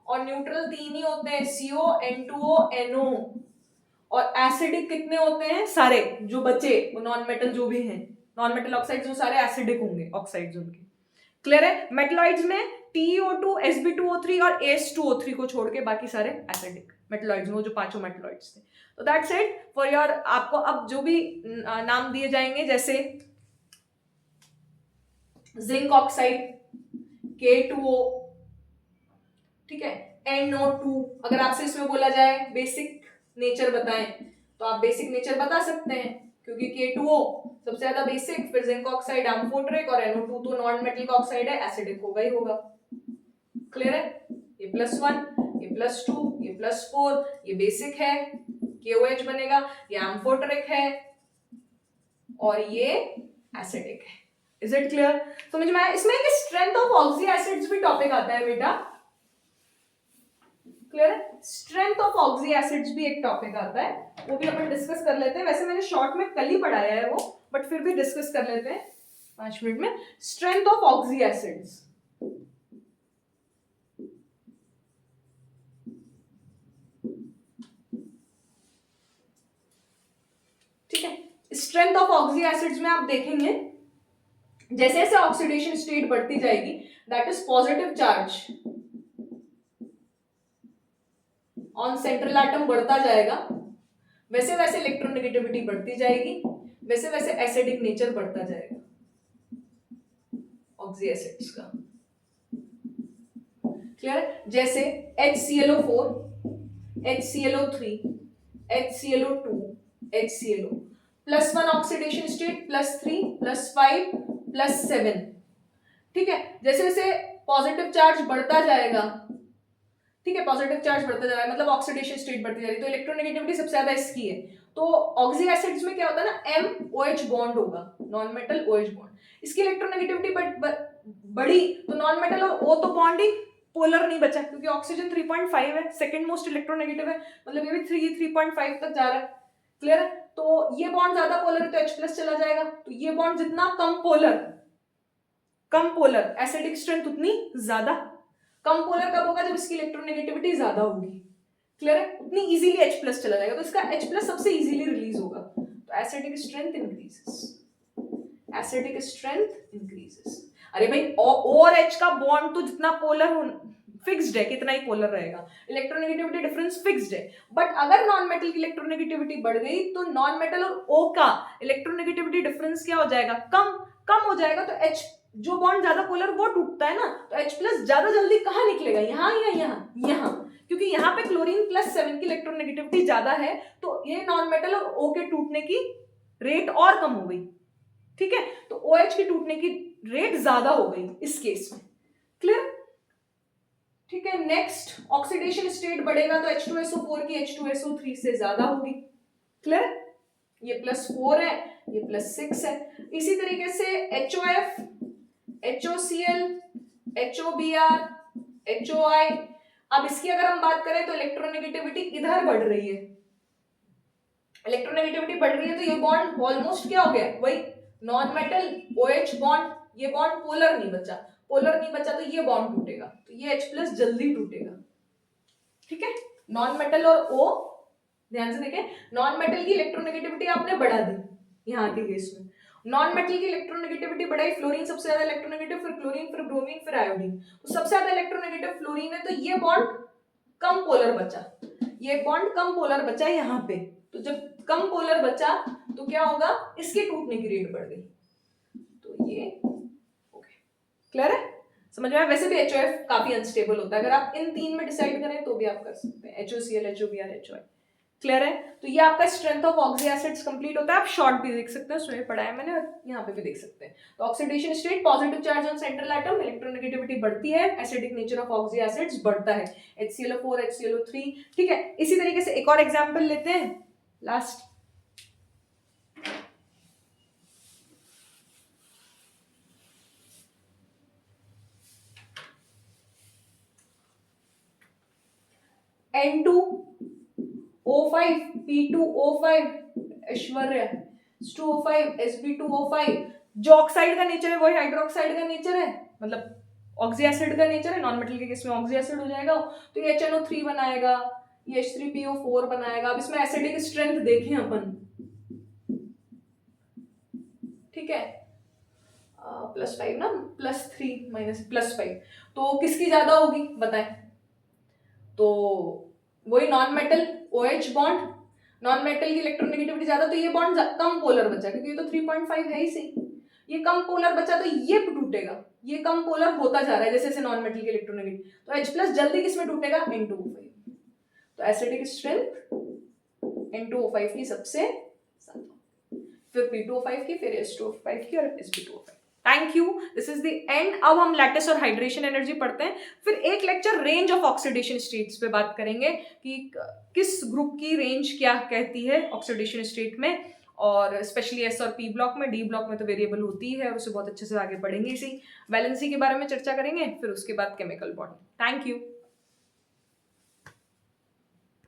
और न्यूट्रल 3 ही होते हैं, CO N2O NO। और एसिडिक कितने होते हैं? सारे जो बचे वो नॉन मेटल जो भी हैं, नॉन मेटल ऑक्साइड्स वो सारे एसिडिक होंगे ऑक्साइड्स उनके, क्लियर है? मेटलॉइड्स में TiO2 Sb2O3 और As2O3 को छोड़ के बाकी सारे एसिडिक, मेटलॉइड्स में, वो जो 5 मेटलॉइड्स थे। तो दैट्स इट फॉर योर, आपको अब जो भी नाम दिए जाएंगे जैसे जिंक ऑक्साइड K2O, ठीक है, NO2, अगर आपसे इसमें बोला जाए बेसिक नेचर बताएं तो आप बेसिक नेचर बता सकते हैं, क्योंकि K2O सबसे ज्यादा बेसिक, फिर जिंक ऑक्साइड एम्फोटेरिक, और NO2 तो नॉन मेटल का ऑक्साइड है, एसिडिक होगा ही होगा। क्लियर है? ये +1, ये +2, ये +4, ये बेसिक है, KOH बनेगा, ये एम्फोटेरिक है और ये एसिडिक है। Is it clear? समझ में आया? इसमें एक स्ट्रेंथ ऑफ ऑक्सी एसिड्स भी टॉपिक आता है बेटा। क्लियर है? स्ट्रेंथ ऑफ ऑक्सी एसिड्स भी एक टॉपिक आता है, वो भी अपन डिस्कस कर लेते हैं। वैसे मैंने शॉर्ट में कल ही पढ़ाया है वो, बट फिर भी डिस्कस कर लेते हैं 5 मिनट में। स्ट्रेंथ ऑफ ऑक्सी एसिड्स, ठीक है। स्ट्रेंथ ऑफ ऑक्सी एसिड्स में आप देखेंगे जैसे जैसे ऑक्सीडेशन स्टेट बढ़ती जाएगी, that is positive charge on central atom बढ़ता जाएगा, वैसे वैसे इलेक्ट्रोनेगेटिविटी बढ़ती जाएगी, वैसे वैसे एसिडिक नेचर बढ़ता जाएगा ऑक्सी एसिड्स का। क्लियर? जैसे HClO4, HClO3, HClO2, HClO, +1 oxidation state, +3, +5, +7, ठीक है। जैसे जैसे पॉजिटिव चार्ज बढ़ता जाएगा, ठीक है, पॉजिटिव चार्ज बढ़ता जा रहा है मतलब ऑक्सीडेशन स्टेट बढ़ती जा रही है, तो इलेक्ट्रोनेगेटिविटी सबसे ज्यादा इसकी है। तो ऑक्सी एसिड्स में क्या होता है ना, MOH बॉन्ड होगा, नॉन मेटल OH बॉन्ड, इसकी इलेक्ट्रोनेगेटिविटी बढ़ी तो नॉन मेटल और O तो बॉन्ड ही पोलर नहीं बचा, क्योंकि ऑक्सीजन 3.5 है, सेकंड मोस्ट इलेक्ट्रोनेगेटिव है, मतलब ये भी 3.5 तक जा रहा है। क्लियर है? तो ये बॉन्ड ज्यादा पोलर है तो H+ चला जाएगा, तो ये बॉन्ड जितना कम पोलर एसिडिक स्ट्रेंथ उतनी ज्यादा। कम पोलर कब होगा? जब इसकी इलेक्ट्रोनेगेटिविटी ज्यादा होगी। क्लियर है? उतनी इजीली H+ चला जाएगा, तो इसका H+ सबसे इजीली रिलीज होगा, तो acidic strength increases, acidic strength increases. अरे भाई O और H का बॉन्ड तो जितना पोलर फिक्स्ड है, कितना ही पोलर रहेगा, इलेक्ट्रोनेगेटिविटी डिफरेंस फिक्स्ड है, बट अगर नॉन मेटल की इलेक्ट्रोनेगेटिविटी बढ़ गई तो नॉन मेटल और O का इलेक्ट्रोनेगेटिविटी डिफरेंस क्या हो जाएगा? कम हो जाएगा, तो H जो बॉन्ड ज्यादा पोलर वो टूटता है ना, तो H+ ज्यादा जल्दी कहाँ निकलेगा, यहाँ या यहाँ, क्योंकि यहाँ पे क्लोरीन +7 की इलेक्ट्रोनेगेटिविटी ज्यादा है, तो ये नॉन मेटल और O के टूटने की रेट और कम हो गई, ठीक है, तो OH की टूटने की रेट ज्यादा हो गई इस केस में। क्लियर? ठीक है। नेक्स्ट, ऑक्सीडेशन स्टेट बढ़ेगा तो H2SO4 की H2SO3 से ज्यादा होगी। क्लियर? ये +4 है, ये +6 है। इसी तरीके से HOF, HOCl, HOBr, HOI, अब इसकी अगर हम बात करें तो इलेक्ट्रोनेगेटिविटी इधर बढ़ रही है, इलेक्ट्रोनेगेटिविटी बढ़ रही है, तो ये बॉन्ड ऑलमोस्ट क्या हो गया, वही नॉन मेटल OH बॉन्ड, ये बॉन्ड पोलर नहीं बचा, तो ये बॉन्ड टूटेगा, तो ये H+ जल्दी टूटेगा। ठीक है, नॉन मेटल और O, ध्यान से देखें, नॉन मेटल की इलेक्ट्रोनेगेटिविटी आपने बढ़ा दी यहाँ के केस में, नॉन मेटल की इलेक्ट्रोनेगेटिविटी बढ़ाई, फ्लोरीन सबसे ज्यादा इलेक्ट्रोनेगेटिव, फिर क्लोरीन, फिर ब्रोमीन, फिर आयोडीन, तो सबसे ज्यादा इलेक्ट्रोनेगेटिव फ्लोरीन है, तो ये बॉन्ड कम पोलर बचा, ये बॉन्ड कम पोलर बचा यहाँ पे, तो जब कम पोलर बचा तो क्या होगा, इसके टूटने की रेट बढ़ गई, तो ये ओके। क्लियर है? समझ में आया? वैसे भी HOF काफी अनस्टेबल होता है, अगर आप इन 3 में डिसाइड करें तो भी आप कर सकते हैं, HOCl, HOBr, HOI। क्लियर है? तो ये आपका strength of oxy acids complete होता है। आप शॉर्ट भी देख सकते हैं, उसमें पढ़ाया मैंने, यहाँ पे भी देख सकते हैं। तो oxidation state, positive charge on central atom, electronegativity बढ़ती है, acidic nature of oxy acids बढ़ता है, HClO4, HClO3। ठीक है, इसी तरीके से एक और एग्जांपल लेते हैं, last. N2O5, P2O5, Aishwarya, H2O5, Sp2O5, जो ऑक्साइड का नेचर है वही हाइड्रोक्साइड का नेचर है, मतलब ऑक्सी एसिड का नेचर है, नॉन मेटल के केस में ऑक्सी एसिड हो जाएगा, तो ये HNO3 बनाएगा, ये H3PO4 बनाएगा। अब इसमें एसिडिक स्ट्रेंथ देखें अपन, ठीक है, +5 ना, +3 - +5, तो किसकी ज्यादा होगी बताएं? तो वही non metal OH bond, non metal की इलेक्ट्रोनेगेटिविटी ज्यादा, तो ये बॉन्ड कम पोलर बचा, क्योंकि ये तो 3.5 है ही सही, ये कम पोलर बचा तो ये टूटेगा, ये कम पोलर होता जा रहा है जैसे जैसे नॉन मेटल की इलेक्ट्रोनेगेटिविटी, तो H+ जल्दी किसमें टूटेगा, N2O5। तो एसिडिक स्ट्रेंथ N2O5 की सबसे ज्यादा, फिर P2O5 की, फिर H2O5 की और Sp2O5। Thank you, this is the end. अब हम लैटिस और हाइड्रेशन एनर्जी पढ़ते हैं, फिर एक lecture range of oxidation states पे बात करेंगे कि किस ग्रुप की रेंज क्या कहती है ऑक्सीडेशन स्टेट में, और स्पेशली S और P ब्लॉक में, D ब्लॉक में तो वेरिएबल होती है और उसे बहुत अच्छे से आगे पढ़ेंगे। इसी वैलेंसी के बारे में चर्चा करेंगे, फिर उसके बाद केमिकल बॉन्ड। Thank you.